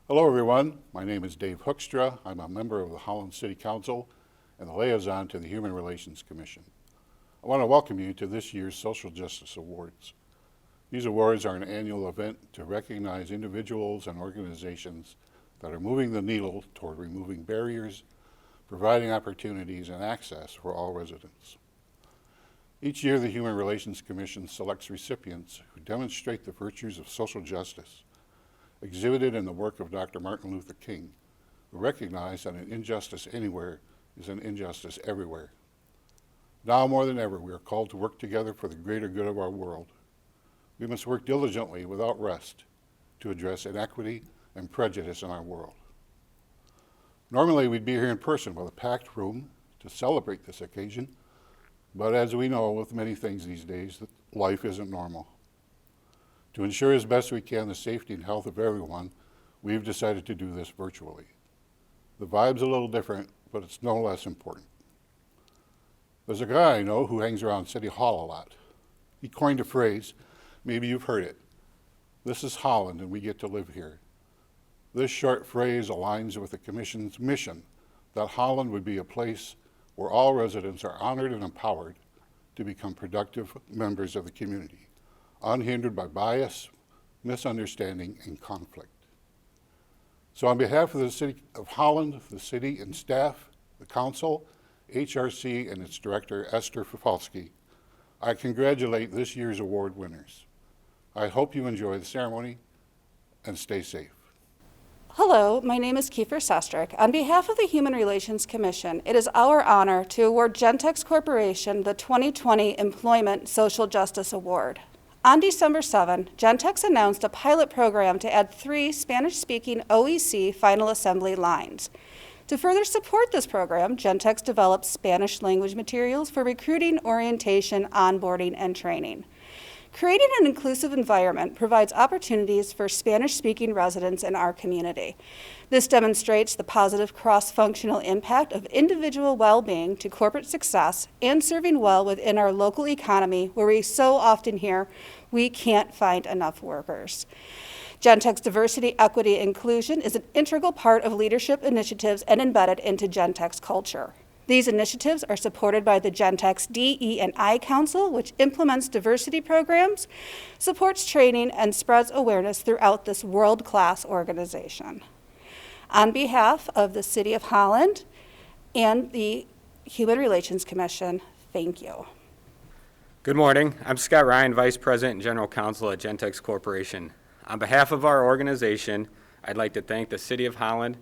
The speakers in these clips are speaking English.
Hello everyone, my name is Dave Hoekstra. I'm a member of the Holland City Council and the liaison to the Human Relations Commission. I want to welcome you to this year's Social Justice Awards. These awards are an annual event to recognize individuals and organizations that are moving the needle toward removing barriers, providing opportunities and access for all residents. Each year, the Human Relations Commission selects recipients who demonstrate the virtues of social justice exhibited in the work of Dr. Martin Luther King, who recognized that an injustice anywhere is an injustice everywhere. Now more than ever, we are called to work together for the greater good of our world. We must work diligently without rest to address inequity and prejudice in our world. Normally, we'd be here in person with a packed room to celebrate this occasion, but as we know with many things these days, life isn't normal. To ensure as best we can the safety and health of everyone, we've decided to do this virtually. The vibe's a little different, but it's no less important. There's a guy I know who hangs around City Hall a lot. He coined a phrase, maybe you've heard it. This is Holland and we get to live here. This short phrase aligns with the Commission's mission that Holland would be a place where all residents are honored and empowered to become productive members of the community, unhindered by bias, misunderstanding, and conflict. So on behalf of the City of Holland, the city and staff, the council, HRC, and its director, Esther Fafalski, I congratulate this year's award winners. I hope you enjoy the ceremony and stay safe. Hello, my name is Kiefer Sestrick. On behalf of the Human Relations Commission, it is our honor to award Gentex Corporation the 2020 Employment Social Justice Award. On December 7, Gentex announced a pilot program to add 3 Spanish-speaking OEC final assembly lines. To further support this program, Gentex developed Spanish language materials for recruiting, orientation, onboarding, and training. Creating an inclusive environment provides opportunities for Spanish-speaking residents in our community. This demonstrates the positive cross-functional impact of individual well-being to corporate success and serving well within our local economy where we so often hear we can't find enough workers. Gentex diversity, equity, and inclusion is an integral part of leadership initiatives and embedded into Gentex culture. These initiatives are supported by the Gentex DE&I Council, which implements diversity programs, supports training, and spreads awareness throughout this world-class organization. On behalf of the City of Holland and the Human Relations Commission, thank you. Good morning. I'm Scott Ryan, Vice President and General Counsel at Gentex Corporation. On behalf of our organization, I'd like to thank the City of Holland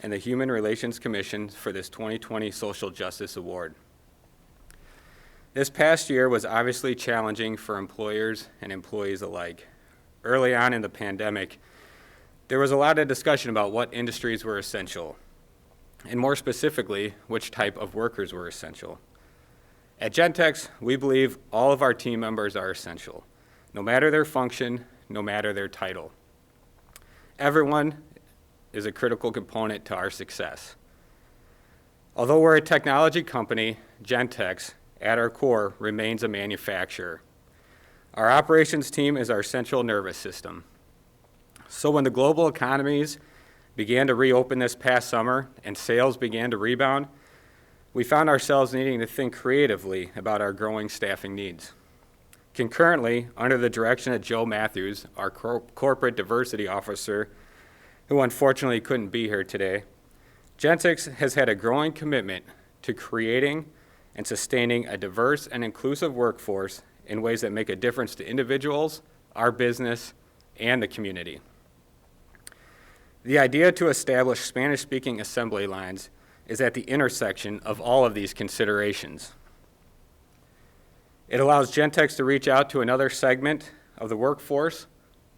and the Human Relations Commission for this 2020 Social Justice Award. This past year was obviously challenging for employers and employees alike. Early on in the pandemic, there was a lot of discussion about what industries were essential, and more specifically, which type of workers were essential. At Gentex, we believe all of our team members are essential, no matter their function, no matter their title. Everyone is a critical component to our success. Although we're a technology company, Gentex, at our core, remains a manufacturer. Our operations team is our central nervous system. So when the global economies began to reopen this past summer and sales began to rebound, we found ourselves needing to think creatively about our growing staffing needs. Concurrently, under the direction of Joe Matthews, our corporate diversity officer, who unfortunately couldn't be here today, Gentex has had a growing commitment to creating and sustaining a diverse and inclusive workforce in ways that make a difference to individuals, our business, and the community. The idea to establish Spanish-speaking assembly lines is at the intersection of all of these considerations. It allows Gentex to reach out to another segment of the workforce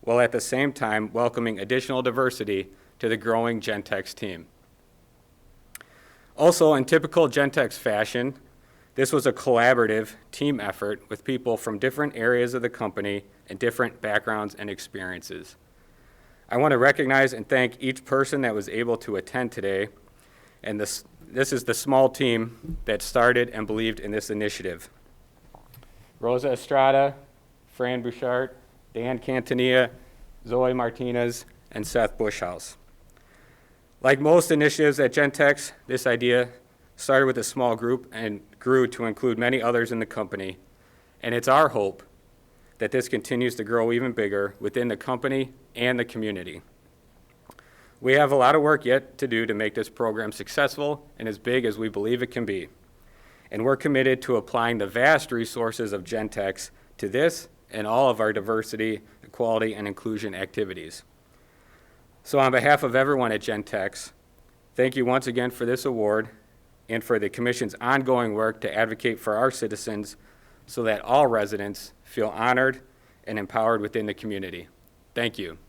while at the same time welcoming additional diversity to the growing Gentex team. Also, in typical Gentex fashion, this was a collaborative team effort with people from different areas of the company and different backgrounds and experiences. I want to recognize and thank each person that was able to attend today, and this is the small team that started and believed in this initiative. Rosa Estrada, Fran Bouchard, Dan Cantanilla, Zoe Martinez, and Seth Bushhouse. Like most initiatives at Gentex, this idea started with a small group and grew to include many others in the company. And it's our hope that this continues to grow even bigger within the company and the community. We have a lot of work yet to do to make this program successful and as big as we believe it can be. And we're committed to applying the vast resources of Gentex to this and all of our diversity, equality, and inclusion activities. So on behalf of everyone at Gentex, thank you once again for this award and for the Commission's ongoing work to advocate for our citizens so that all residents feel honored and empowered within the community. Thank you.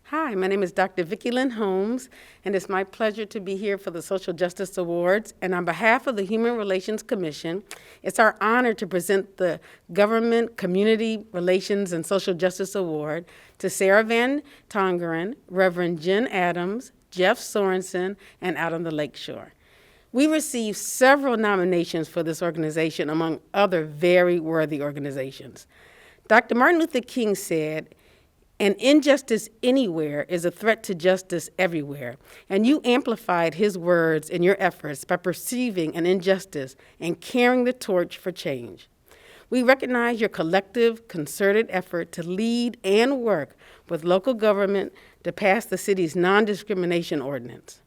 Hi, my name is Dr. Vicki Lynn Holmes, and it's my pleasure to be here for the Social Justice Awards. And on behalf of the Human Relations Commission, it's our honor to present the Government Community Relations and Social Justice Award to Sarah Van Tongeren, Reverend Jen Adams, Jeff Sorensen, and Out on the Lakeshore. We received several nominations for this organization, among other very worthy organizations. Dr. Martin Luther King said, "An injustice anywhere is a threat to justice everywhere." And you amplified his words in your efforts by perceiving an injustice and carrying the torch for change. We recognize your collective, concerted effort to lead and work with local government to pass the city's non-discrimination ordinance.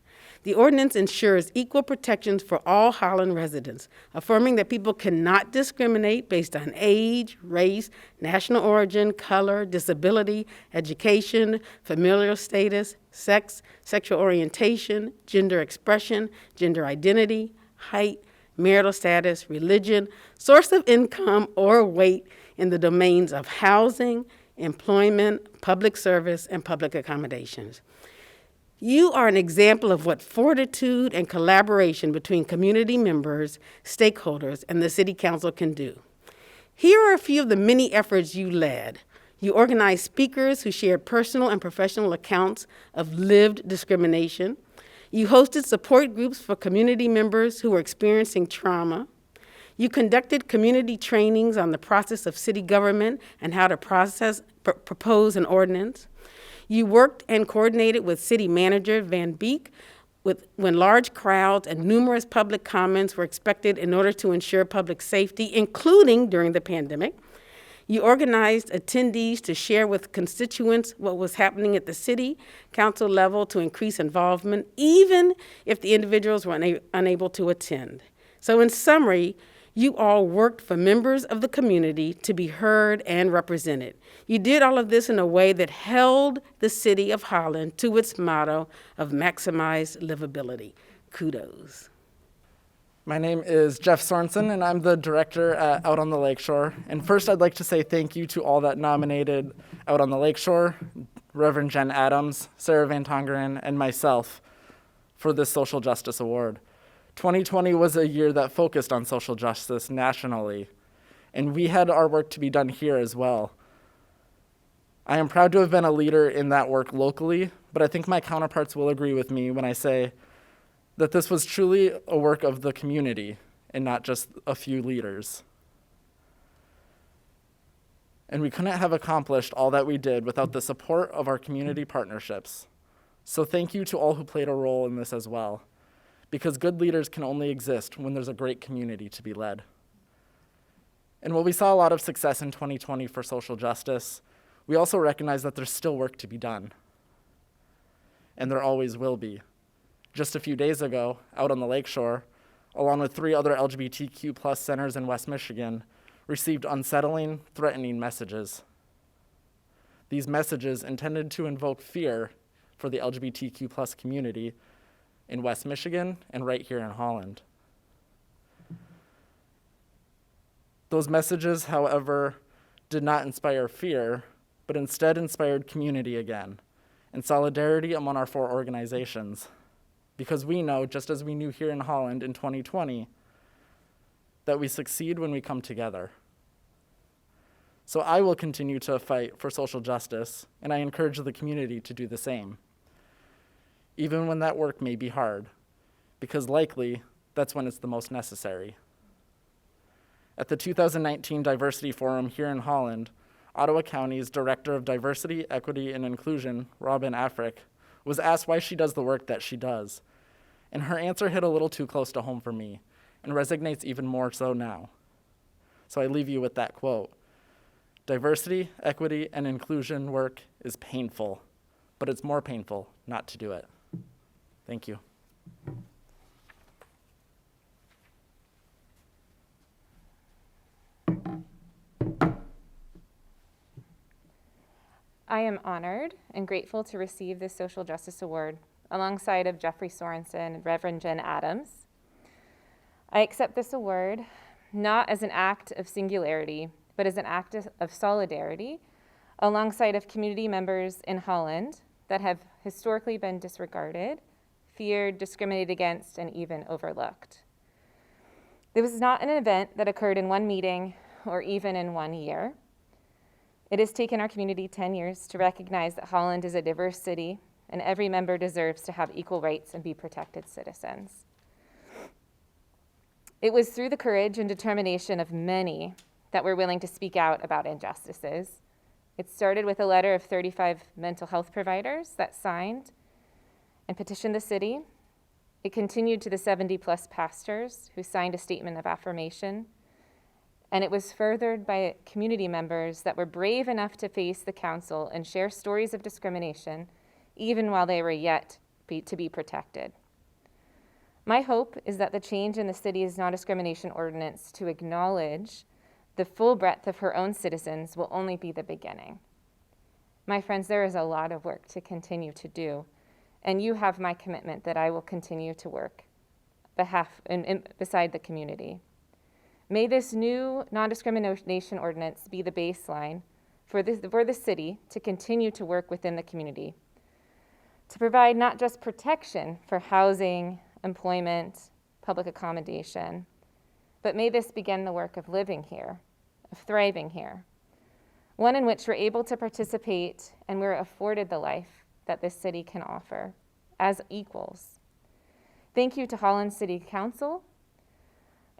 The ordinance ensures equal protections for all Holland residents, affirming that people cannot discriminate based on age, race, national origin, color, disability, education, familial status, sex, sexual orientation, gender expression, gender identity, height, marital status, religion, source of income, or weight in the domains of housing, employment, public service, and public accommodations. You are an example of what fortitude and collaboration between community members, stakeholders, and the City Council can do. Here are a few of the many efforts you led. You organized speakers who shared personal and professional accounts of lived discrimination. You hosted support groups for community members who were experiencing trauma. You conducted community trainings on the process of city government and how to propose an ordinance. You worked and coordinated with City Manager Van Beek when large crowds and numerous public comments were expected in order to ensure public safety, including during the pandemic. You organized attendees to share with constituents what was happening at the city council level to increase involvement, even if the individuals were unable to attend. So in summary, you all worked for members of the community to be heard and represented. You did all of this in a way that held the city of Holland to its motto of maximize livability. Kudos. My name is Jeff Sorensen, and I'm the director at Out on the Lakeshore. And first, I'd like to say thank you to all that nominated Out on the Lakeshore, Reverend Jen Adams, Sarah Van Tongeren, and myself for this Social Justice Award. 2020 was a year that focused on social justice nationally, and we had our work to be done here as well. I am proud to have been a leader in that work locally, but I think my counterparts will agree with me when I say that this was truly a work of the community and not just a few leaders. And we couldn't have accomplished all that we did without the support of our community partnerships. So thank you to all who played a role in this as well, because good leaders can only exist when there's a great community to be led. And while we saw a lot of success in 2020 for social justice, we also recognize that there's still work to be done. And there always will be. Just a few days ago, Out on the Lakeshore, along with 3 other LGBTQ+ centers in West Michigan, received unsettling, threatening messages. These messages intended to invoke fear for the LGBTQ+ community in West Michigan and right here in Holland. Those messages, however, did not inspire fear, but instead inspired community again and solidarity among our 4 organizations. Because we know, just as we knew here in Holland in 2020, that we succeed when we come together. So I will continue to fight for social justice, and I encourage the community to do the same, even when that work may be hard, because likely that's when it's the most necessary. At the 2019 Diversity Forum here in Holland, Ottawa County's Director of Diversity, Equity, and Inclusion, Robin Afric, was asked why she does the work that she does. And her answer hit a little too close to home for me and resonates even more so now. So I leave you with that quote. Diversity, equity, and inclusion work is painful, but it's more painful not to do it. Thank you. I am honored and grateful to receive this Social Justice Award alongside of Jeffrey Sorensen and Reverend Jen Adams. I accept this award not as an act of singularity, but as an act of solidarity alongside of community members in Holland that have historically been disregarded, feared, discriminated against, and even overlooked. This was not an event that occurred in one meeting or even in 1 year. It has taken our community 10 years to recognize that Holland is a diverse city and every member deserves to have equal rights and be protected citizens. It was through the courage and determination of many that were willing to speak out about injustices. It started with a letter of 35 mental health providers that signed and petitioned the city. It continued to the 70+ pastors who signed a statement of affirmation. And it was furthered by community members that were brave enough to face the council and share stories of discrimination, even while they were yet to be protected. My hope is that the change in the city's non-discrimination ordinance to acknowledge the full breadth of her own citizens will only be the beginning. My friends, there is a lot of work to continue to do, and you have my commitment that I will continue to work beside the community. May this new non-discrimination ordinance be the baseline for the city to continue to work within the community, to provide not just protection for housing, employment, public accommodation, but may this begin the work of living here, of thriving here, one in which we're able to participate and we're afforded the life that this city can offer as equals. Thank you to Holland City Council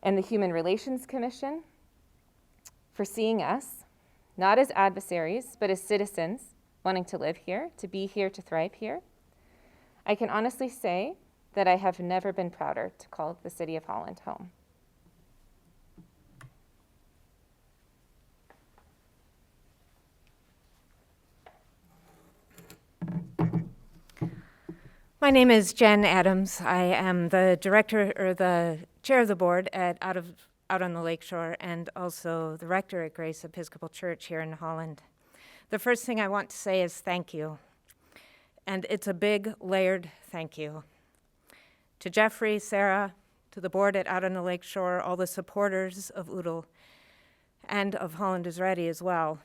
and the Human Relations Commission for seeing us, not as adversaries, but as citizens wanting to live here, to be here, to thrive here. I can honestly say that I have never been prouder to call the city of Holland home. My name is Jen Adams. I am the director or the chair of the board at Out on the Lakeshore and also the rector at Grace Episcopal Church here in Holland. The first thing I want to say is thank you. And it's a big layered thank you. To Jeffrey, Sarah, to the board at Out on the Lakeshore, all the supporters of UDL and of Holland is Ready as well.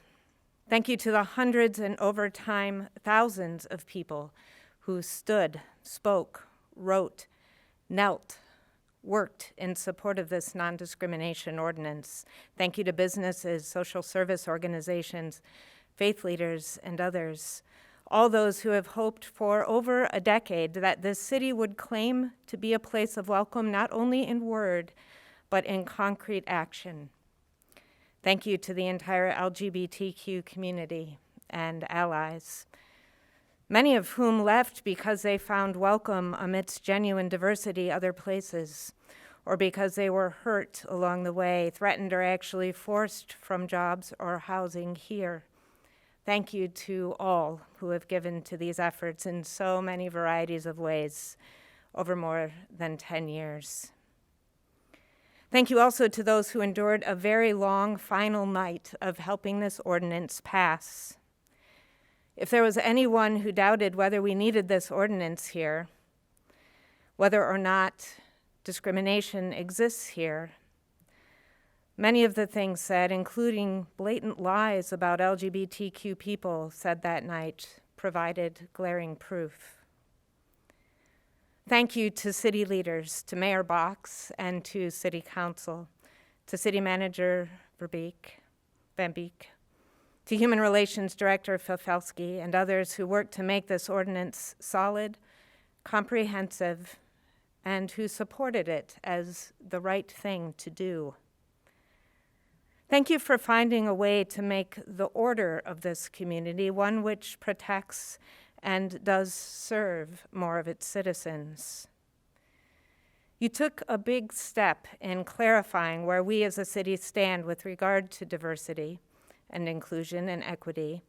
Thank you to the hundreds and over time thousands of people who stood, spoke, wrote, knelt, worked in support of this non-discrimination ordinance. Thank you to businesses, social service organizations, faith leaders, and others. All those who have hoped for over a decade that this city would claim to be a place of welcome, not only in word, but in concrete action. Thank you to the entire LGBTQ community and allies, many of whom left because they found welcome amidst genuine diversity other places, or because they were hurt along the way, threatened or actually forced from jobs or housing here. Thank you to all who have given to these efforts in so many varieties of ways over more than 10 years. Thank you also to those who endured a very long final night of helping this ordinance pass. If there was anyone who doubted whether we needed this ordinance here, whether or not discrimination exists here, many of the things said, including blatant lies about LGBTQ people said that night, provided glaring proof. Thank you to city leaders, to Mayor Box and to City Council, to City Manager Van Beek, to Human Relations Director Fifelski and others who worked to make this ordinance solid, comprehensive, and who supported it as the right thing to do. Thank you for finding a way to make the order of this community one which protects and does serve more of its citizens. You took a big step in clarifying where we as a city stand with regard to diversity and inclusion and equity.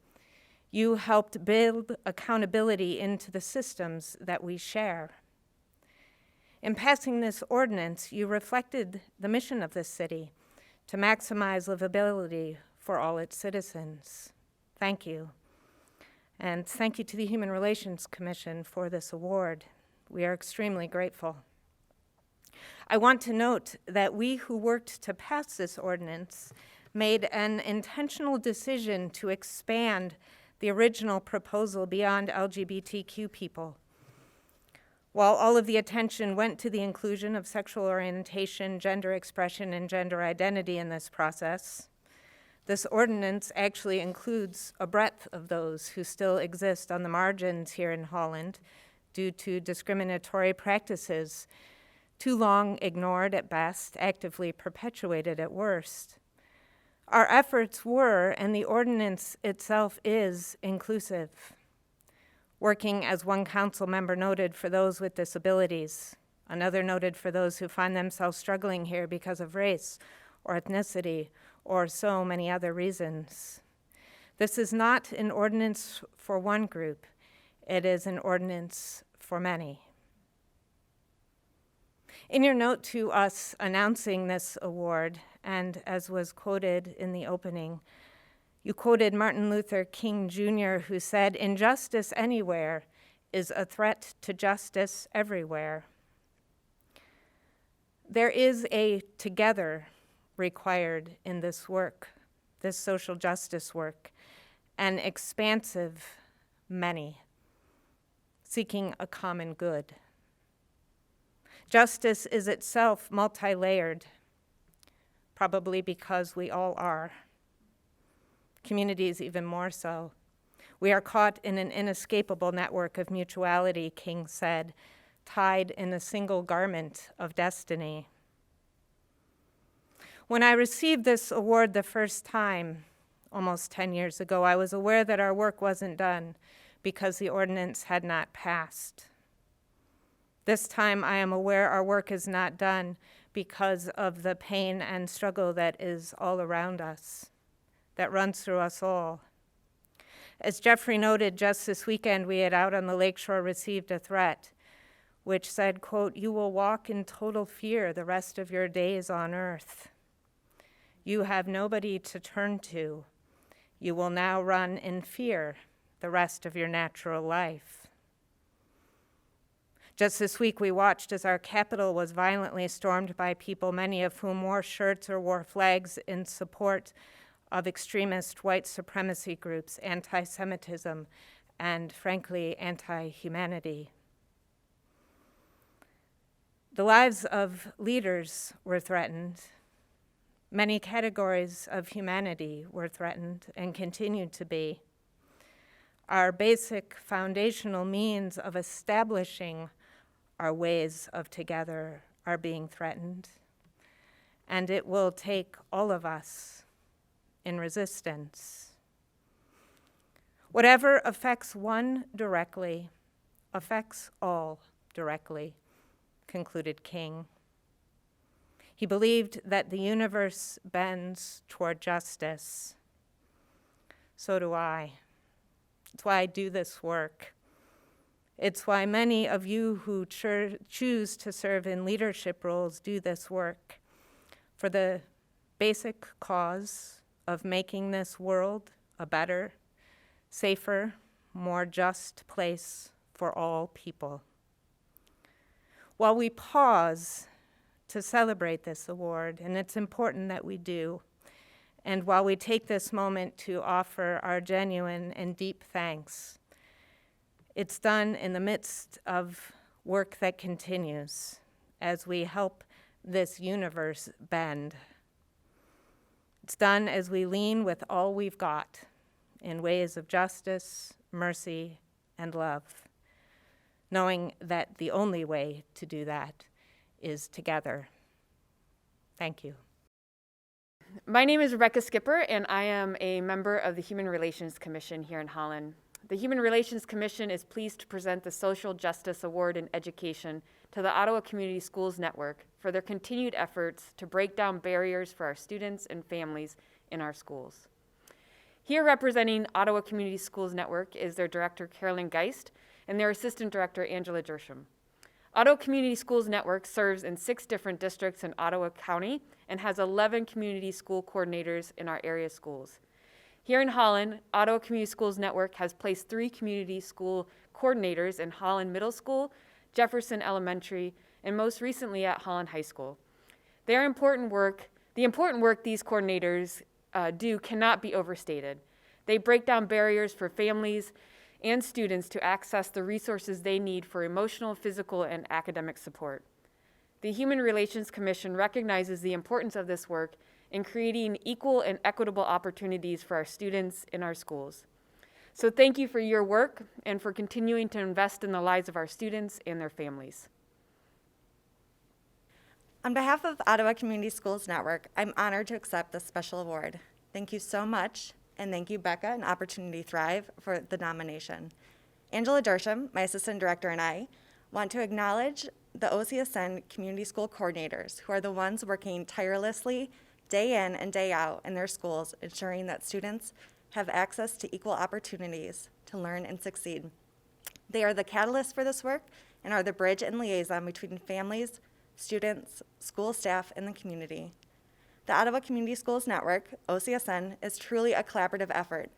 You helped build accountability into the systems that we share. In passing this ordinance, you reflected the mission of this city to maximize livability for all its citizens. Thank you. And thank you to the Human Relations Commission for this award. We are extremely grateful. I want to note that we who worked to pass this ordinance made an intentional decision to expand the original proposal beyond LGBTQ people. While all of the attention went to the inclusion of sexual orientation, gender expression, and gender identity in this process, this ordinance actually includes a breadth of those who still exist on the margins here in Holland due to discriminatory practices, too long ignored at best, actively perpetuated at worst. Our efforts were, and the ordinance itself is, inclusive, working, as one council member noted, for those with disabilities, another noted for those who find themselves struggling here because of race or ethnicity or so many other reasons. This is not an ordinance for one group, it is an ordinance for many. In your note to us announcing this award, and as was quoted in the opening, you quoted Martin Luther King Jr., who said, "Injustice anywhere is a threat to justice everywhere." There is a together required in this work, this social justice work, an expansive many, seeking a common good. Justice is itself multi-layered, probably because we all are. Communities even more so. We are caught in an inescapable network of mutuality, King said, tied in a single garment of destiny. When I received this award the first time, almost 10 years ago, I was aware that our work wasn't done because the ordinance had not passed. This time I am aware our work is not done because of the pain and struggle that is all around us, that runs through us all. As Jeffrey noted, just this weekend we had out on the lakeshore received a threat which said, quote, "You will walk in total fear the rest of your days on earth. You have nobody to turn to. You will now run in fear the rest of your natural life." Just this week, we watched as our capital was violently stormed by people, many of whom wore shirts or wore flags in support of extremist white supremacy groups, anti-Semitism, and frankly, anti-humanity. The lives of leaders were threatened. Many categories of humanity were threatened and continue to be. Our basic foundational means of establishing our ways of together are being threatened, and it will take all of us in resistance. Whatever affects one directly affects all directly, concluded King. He believed that the universe bends toward justice. So do I. It's why I do this work. It's why many of you who choose to serve in leadership roles do this work, for the basic cause of making this world a better, safer, more just place for all people. While we pause to celebrate this award, and it's important that we do, and while we take this moment to offer our genuine and deep thanks, it's done in the midst of work that continues as we help this universe bend. It's done as we lean with all we've got in ways of justice, mercy, and love, knowing that the only way to do that is together. Thank you. My name is Rebecca Skipper, and I am a member of the Human Relations Commission here in Holland. The Human Relations Commission is pleased to present the Social Justice Award in Education to the Ottawa Community Schools Network for their continued efforts to break down barriers for our students and families in our schools. Here representing Ottawa Community Schools Network is their director, Carolyn Geist, and their assistant director, Angela Dersham. Ottawa Community Schools Network serves in 6 different districts in Ottawa County and has 11 community school coordinators in our area schools. Here in Holland, Ottawa Community Schools Network has placed 3 community school coordinators in Holland Middle School, Jefferson Elementary, and most recently at Holland High School. The important work these coordinators do cannot be overstated. They break down barriers for families and students to access the resources they need for emotional, physical, and academic support. The Human Relations Commission recognizes the importance of this work in creating equal and equitable opportunities for our students in our schools. So thank you for your work and for continuing to invest in the lives of our students and their families. On behalf of Ottawa Community Schools Network, I'm honored to accept this special award. Thank you so much, and thank you, Becca and Opportunity Thrive, for the nomination. Angela Dersham, my assistant director, and I want to acknowledge the OCSN community school coordinators, who are the ones working tirelessly day in and day out in their schools, ensuring that students have access to equal opportunities to learn and succeed. They are the catalyst for this work and are the bridge and liaison between families, students, school staff, and the community. The Ottawa Community Schools Network, OCSN, is truly a collaborative effort.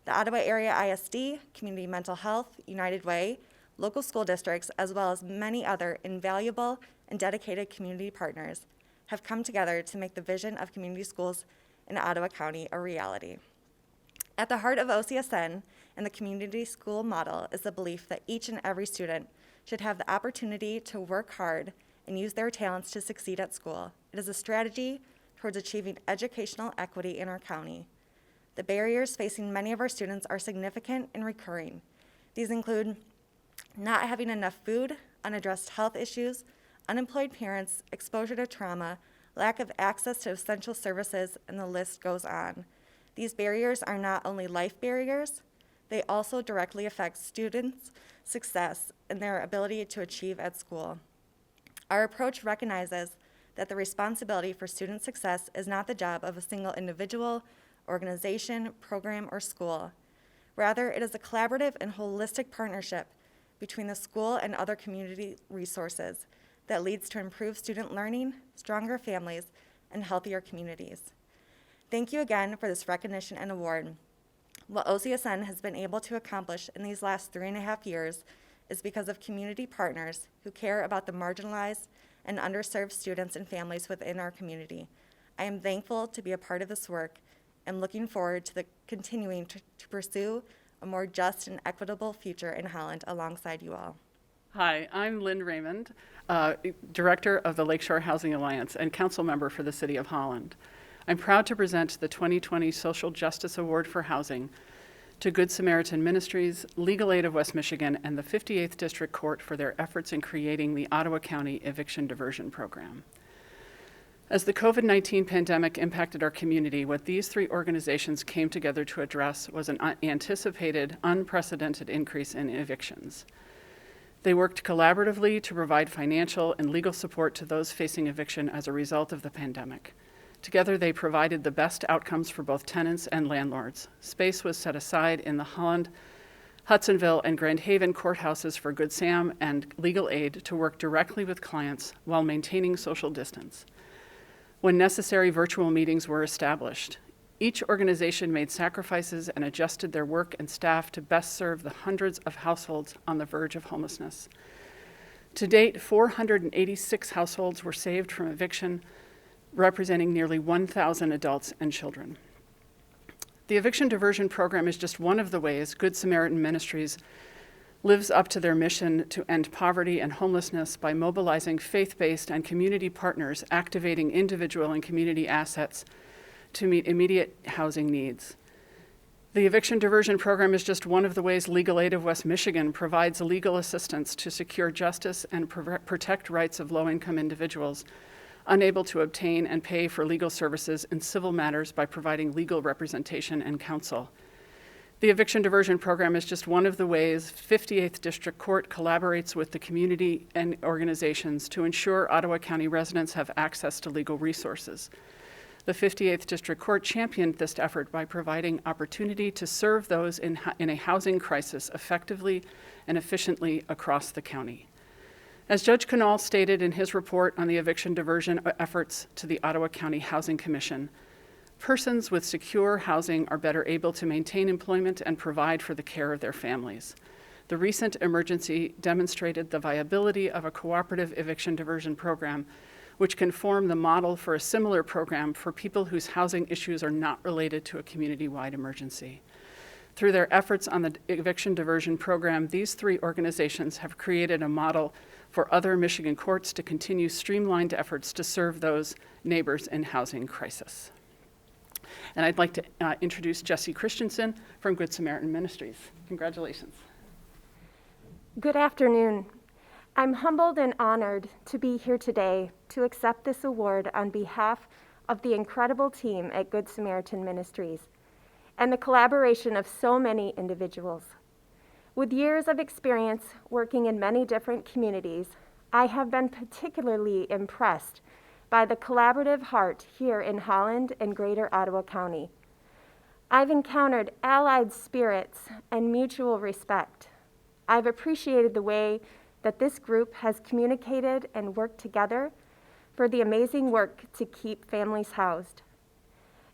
The Ottawa Area ISD, Community Mental Health, United Way, local school districts, as well as many other invaluable and dedicated community partners have come together to make the vision of community schools in Ottawa County a reality. At the heart of OCSN and the community school model is the belief that each and every student should have the opportunity to work hard and use their talents to succeed at school. It is a strategy towards achieving educational equity in our county. The barriers facing many of our students are significant and recurring. These include not having enough food, unaddressed health issues, unemployed parents, exposure to trauma, lack of access to essential services, and the list goes on. These barriers are not only life barriers, they also directly affect students' success and their ability to achieve at school. Our approach recognizes that the responsibility for student success is not the job of a single individual, organization, program, or school. Rather, it is a collaborative and holistic partnership between the school and other community resources that leads to improved student learning, stronger families, and healthier communities. Thank you again for this recognition and award. What OCSN has been able to accomplish in these last 3.5 years is because of community partners who care about the marginalized and underserved students and families within our community. I am thankful to be a part of this work and looking forward to continuing to pursue a more just and equitable future in Holland alongside you all. Hi, I'm Lynn Raymond, Director of the Lakeshore Housing Alliance and Council Member for the City of Holland. I'm proud to present the 2020 Social Justice Award for Housing to Good Samaritan Ministries, Legal Aid of West Michigan, and the 58th District Court for their efforts in creating the Ottawa County Eviction Diversion Program. As the COVID-19 pandemic impacted our community, what these 3 organizations came together to address was an anticipated, unprecedented increase in evictions. They worked collaboratively to provide financial and legal support to those facing eviction as a result of the pandemic. Together, they provided the best outcomes for both tenants and landlords. Space was set aside in the Holland, Hudsonville, and Grand Haven courthouses for Good Sam and legal aid to work directly with clients while maintaining social distance. When necessary, virtual meetings were established. Each organization made sacrifices and adjusted their work and staff to best serve the hundreds of households on the verge of homelessness. To date, 486 households were saved from eviction, representing nearly 1,000 adults and children. The Eviction Diversion Program is just one of the ways Good Samaritan Ministries lives up to their mission to end poverty and homelessness by mobilizing faith-based and community partners, activating individual and community assets to meet immediate housing needs. The Eviction Diversion Program is just one of the ways Legal Aid of West Michigan provides legal assistance to secure justice and protect rights of low-income individuals unable to obtain and pay for legal services in civil matters by providing legal representation and counsel. The eviction diversion program is just one of the ways 58th District Court collaborates with the community and organizations to ensure Ottawa County residents have access to legal resources. The 58th District Court championed this effort by providing opportunity to serve those in a housing crisis effectively and efficiently across the county. As Judge Canal stated in his report on the eviction diversion efforts to the Ottawa County Housing Commission, persons with secure housing are better able to maintain employment and provide for the care of their families. The recent emergency demonstrated the viability of a cooperative eviction diversion program, which can form the model for a similar program for people whose housing issues are not related to a community-wide emergency. Through their efforts on the eviction diversion program, these three organizations have created a model for other Michigan courts to continue streamlined efforts to serve those neighbors in housing crisis. And I'd like to introduce Jesse Christensen from Good Samaritan Ministries. Congratulations. Good afternoon. I'm humbled and honored to be here today to accept this award on behalf of the incredible team at Good Samaritan Ministries and the collaboration of so many individuals. With years of experience working in many different communities, I have been particularly impressed by the collaborative heart here in Holland and Greater Ottawa County. I've encountered allied spirits and mutual respect. I've appreciated the way that this group has communicated and worked together for the amazing work to keep families housed.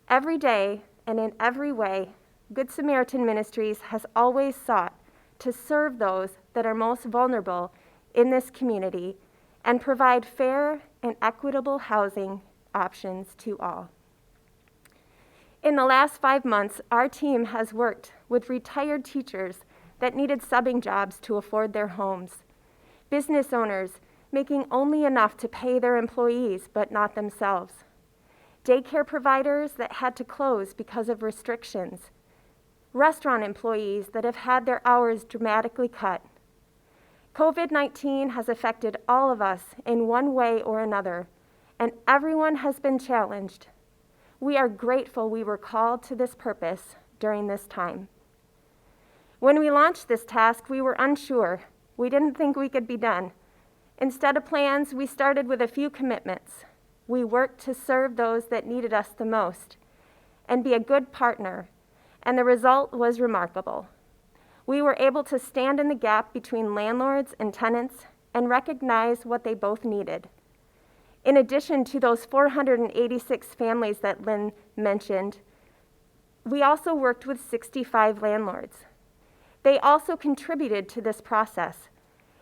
Every day and in every way, Good Samaritan Ministries has always sought to serve those that are most vulnerable in this community and provide fair and equitable housing options to all. In the last 5 months, our team has worked with retired teachers that needed subbing jobs to afford their homes, business owners making only enough to pay their employees but not themselves, daycare providers that had to close because of restrictions, restaurant employees that have had their hours dramatically cut. COVID-19 has affected all of us in one way or another, and everyone has been challenged. We are grateful we were called to this purpose during this time. When we launched this task, we were unsure. We didn't think we could be done. Instead of plans, we started with a few commitments. We worked to serve those that needed us the most and be a good partner, and the result was remarkable. We were able to stand in the gap between landlords and tenants and recognize what they both needed. In addition to those 486 families that Lynn mentioned, we also worked with 65 landlords. They also contributed to this process.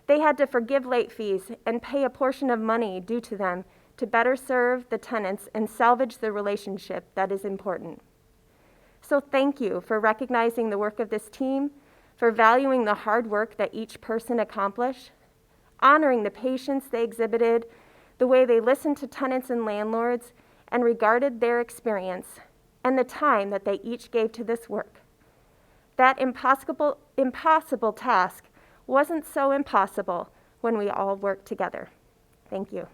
They had to forgive late fees and pay a portion of money due to them to better serve the tenants and salvage the relationship that is important. So thank you for recognizing the work of this team, for valuing the hard work that each person accomplished, honoring the patience they exhibited, the way they listened to tenants and landlords and regarded their experience, and the time that they each gave to this work. That impossible task wasn't so impossible when we all worked together. Thank you.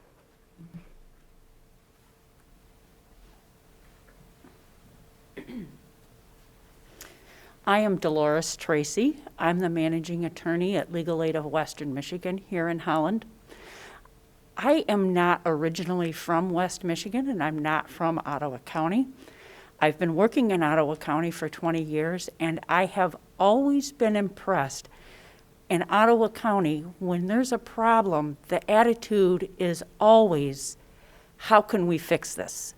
I am Dolores Tracy. I'm the managing attorney at Legal Aid of Western Michigan here in Holland. I am not originally from West Michigan, and I'm not from Ottawa County. I've been working in Ottawa County for 20 years, and I have always been impressed in Ottawa County, when there's a problem, the attitude is always, how can we fix this?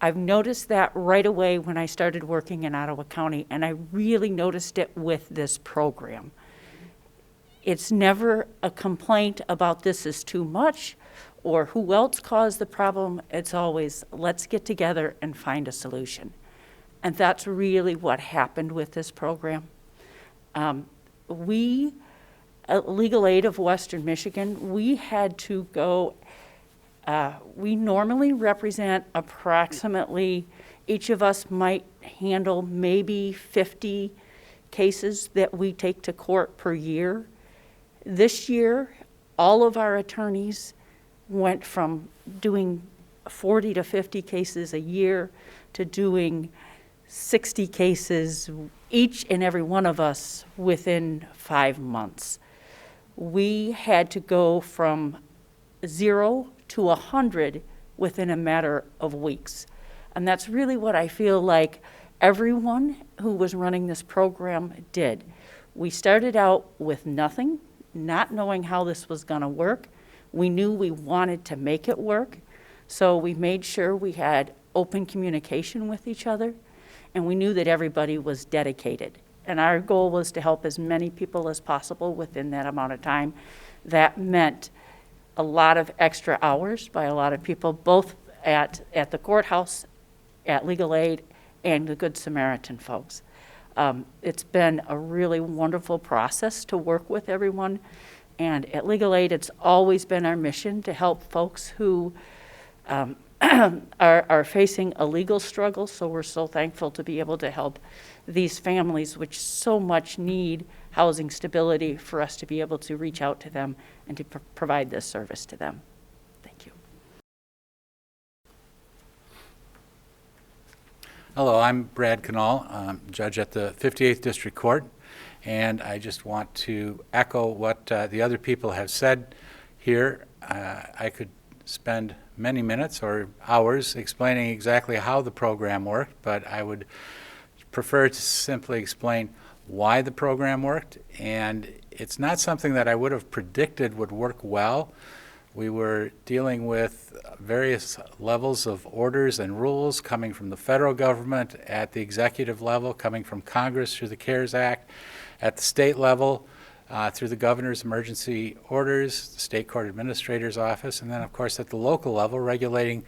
I've noticed that right away when I started working in Ottawa County, and I really noticed it with this program. It's never a complaint about this is too much or who else caused the problem. It's always, let's get together and find a solution. And that's really what happened with this program. We, at Legal Aid of Western Michigan, we had to go. We normally represent approximately, each of us might handle maybe 50 cases that we take to court per year. This year, all of our attorneys went from doing 40 to 50 cases a year to doing 60 cases each and every one of us within 5 months. We had to go from 0 to 100 within a matter of weeks. And that's really what I feel like everyone who was running this program did. We started out with nothing, not knowing how this was going to work. We knew we wanted to make it work, so we made sure we had open communication with each other, and we knew that everybody was dedicated. And our goal was to help as many people as possible within that amount of time. That meant a lot of extra hours by a lot of people, both at the courthouse, at Legal Aid, and the Good Samaritan folks. It's been a really wonderful process to work with everyone. And at Legal Aid, it's always been our mission to help folks who are facing a legal struggle. So we're so thankful to be able to help these families, which so much need housing stability, for us to be able to reach out to them and to provide this service to them. Thank you. Hello, I'm Brad Canal, judge at the 58th District Court, and I just want to echo what the other people have said here. I could spend many minutes or hours explaining exactly how the program worked, but I would prefer to simply explain why the program worked. And it's not something that I would have predicted would work well. We were dealing with various levels of orders and rules coming from the federal government, at the executive level, coming from Congress through the CARES Act, at the state level through the governor's emergency orders, the state court administrator's office, and then of course at the local level regulating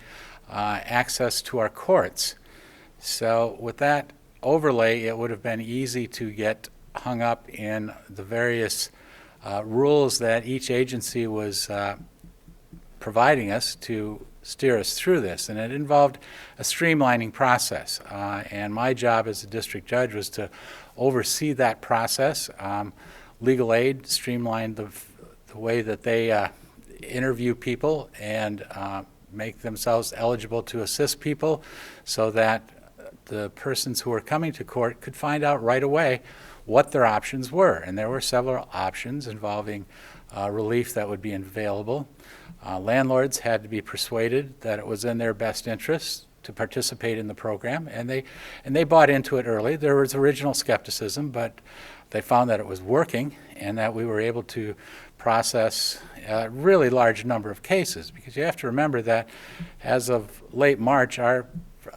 access to our courts. So with that overlay, it would have been easy to get hung up in the various rules that each agency was providing us to steer us through this. And it involved a streamlining process. And my job as a district judge was to oversee that process. Legal Aid streamlined the way that they interview people and make themselves eligible to assist people, so that the persons who were coming to court could find out right away what their options were. And there were several options involving relief that would be available. Landlords had to be persuaded that it was in their best interest to participate in the program, and they bought into it early. There was original skepticism, but they found that it was working and that we were able to process a really large number of cases, because you have to remember that as of late March, our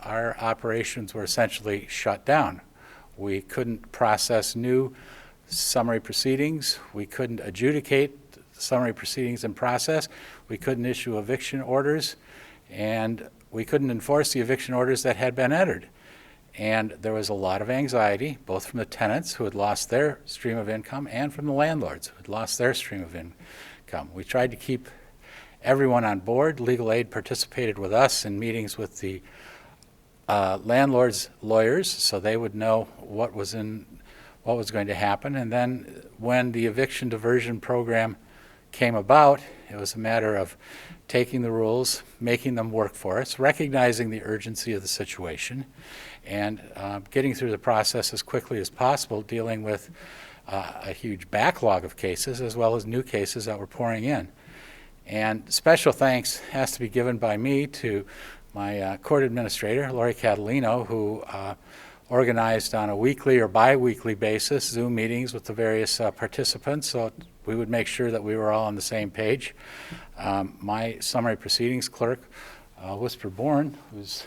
operations were essentially shut down. We couldn't process new summary proceedings. We couldn't adjudicate summary proceedings in process. We couldn't issue eviction orders, and we couldn't enforce the eviction orders that had been entered. And there was a lot of anxiety, both from the tenants who had lost their stream of income and from the landlords who had lost their stream of income. We tried to keep everyone on board. Legal Aid participated with us in meetings with the landlords' lawyers, so they would know what was going to happen. And then when the eviction diversion program came about, it was a matter of taking the rules, making them work for us, recognizing the urgency of the situation, and getting through the process as quickly as possible, dealing with a huge backlog of cases as well as new cases that were pouring in. And special thanks has to be given by me to my court administrator, Lori Catalino, who organized on a weekly or bi-weekly basis Zoom meetings with the various participants, so we would make sure that we were all on the same page. My summary proceedings clerk, Whisper Bourne, who's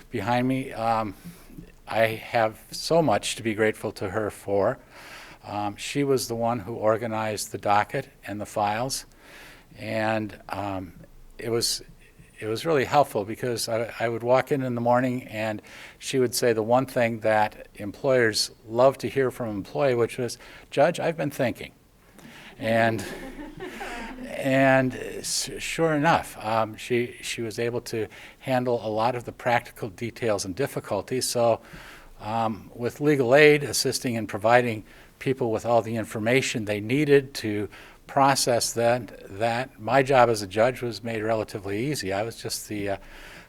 behind me, I have so much to be grateful to her for. She was the one who organized the docket and the files, and it was really helpful, because I would walk in the morning and she would say the one thing that employers love to hear from an employee, which was, "Judge, I've been thinking." And sure enough, she was able to handle a lot of the practical details and difficulties. So with Legal Aid assisting in providing people with all the information they needed to process that my job as a judge was made relatively easy. I was just the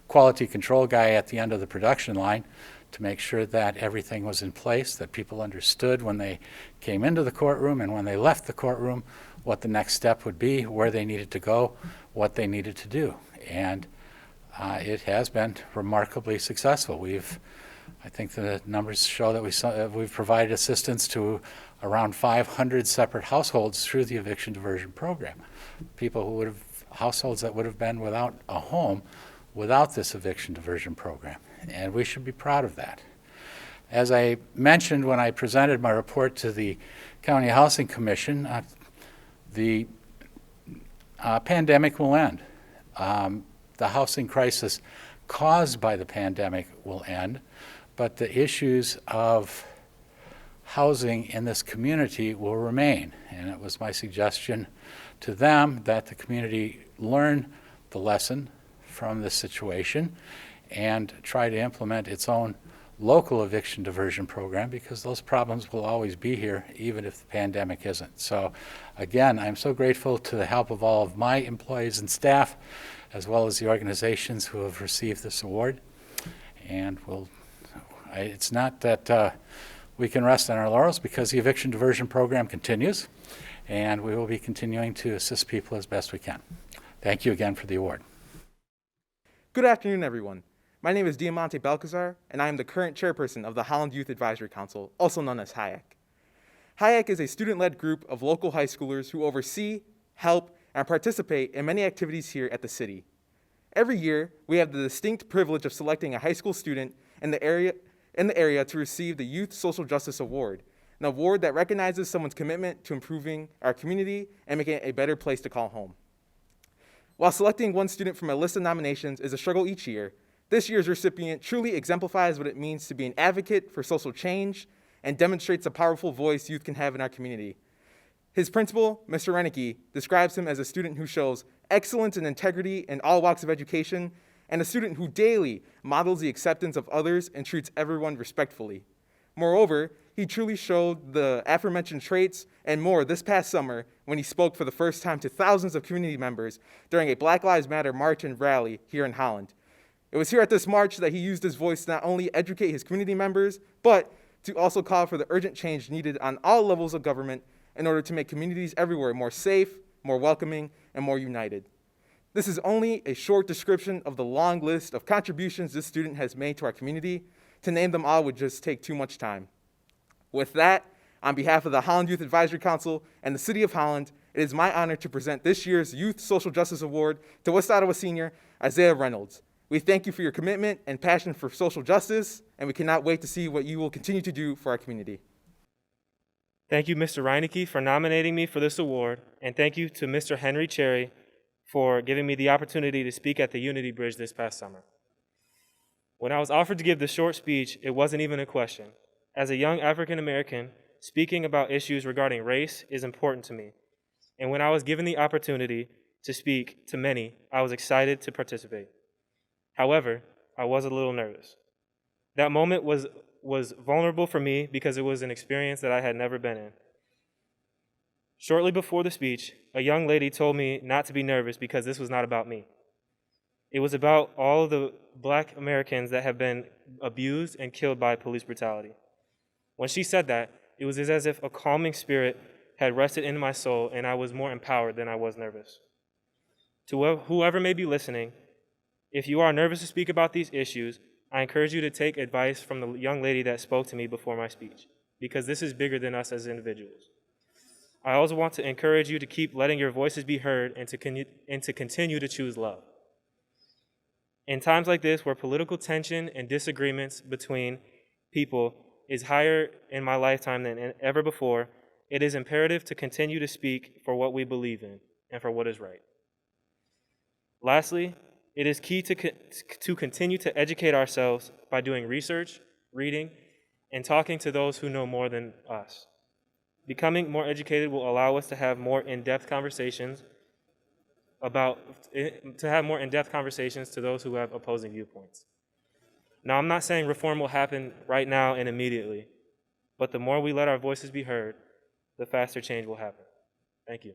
quality control guy at the end of the production line, to make sure that everything was in place, that people understood when they came into the courtroom and when they left the courtroom what the next step would be, where they needed to go, what they needed to do. And it has been remarkably successful. I think the numbers show that we've provided assistance to around 500 separate households through the eviction diversion program. Households that would have been without a home without this eviction diversion program. And we should be proud of that. As I mentioned when I presented my report to the County Housing Commission, the pandemic will end. The housing crisis caused by the pandemic will end, but the issues of housing in this community will remain. And it was my suggestion to them that the community learn the lesson from this situation and try to implement its own local eviction diversion program, because those problems will always be here even if the pandemic isn't. So again, I'm so grateful to the help of all of my employees and staff, as well as the organizations who have received this award. And it's not that we can rest on our laurels, because the eviction diversion program continues, and we will be continuing to assist people as best we can. Thank you again for the award. Good afternoon, everyone. My name is Diamante Balcazar, and I am the current chairperson of the Holland Youth Advisory Council, also known as HYAC. HYAC is a student-led group of local high schoolers who oversee, help, and participate in many activities here at the city. Every year, we have the distinct privilege of selecting a high school student in the area to receive the Youth Social Justice Award, an award that recognizes someone's commitment to improving our community and making it a better place to call home. While selecting one student from a list of nominations is a struggle each year, this year's recipient truly exemplifies what it means to be an advocate for social change and demonstrates the powerful voice youth can have in our community. His principal, Mr. Reinecke, describes him as a student who shows excellence and integrity in all walks of education, and a student who daily models the acceptance of others and treats everyone respectfully. Moreover, he truly showed the aforementioned traits and more this past summer when he spoke for the first time to thousands of community members during a Black Lives Matter march and rally here in Holland. It was here at this march that he used his voice to not only educate his community members, but to also call for the urgent change needed on all levels of government in order to make communities everywhere more safe, more welcoming, and more united. This is only a short description of the long list of contributions this student has made to our community. To name them all would just take too much time. With that, on behalf of the Holland Youth Advisory Council and the City of Holland, it is my honor to present this year's Youth Social Justice Award to West Ottawa senior Isaiah Reynolds. We thank you for your commitment and passion for social justice, and we cannot wait to see what you will continue to do for our community. Thank you, Mr. Reinecke, for nominating me for this award, and thank you to Mr. Henry Cherry for giving me the opportunity to speak at the Unity Bridge this past summer. When I was offered to give this short speech, it wasn't even a question. As a young African American, speaking about issues regarding race is important to me, and when I was given the opportunity to speak to many, I was excited to participate. However, I was a little nervous. That moment was vulnerable for me because it was an experience that I had never been in. Shortly before the speech, a young lady told me not to be nervous because this was not about me. It was about all of the Black Americans that have been abused and killed by police brutality. When she said that, it was as if a calming spirit had rested in my soul and I was more empowered than I was nervous. To whoever may be listening, if you are nervous to speak about these issues, I encourage you to take advice from the young lady that spoke to me before my speech, because this is bigger than us as individuals. I also want to encourage you to keep letting your voices be heard and to continue to choose love. In times like this, where political tension and disagreements between people is higher in my lifetime than ever before, it is imperative to continue to speak for what we believe in and for what is right. Lastly, it is key to continue to educate ourselves by doing research, reading, and talking to those who know more than us. Becoming more educated will allow us to have more in-depth conversations to those who have opposing viewpoints. Now, I'm not saying reform will happen right now and immediately, but the more we let our voices be heard, the faster change will happen. Thank you.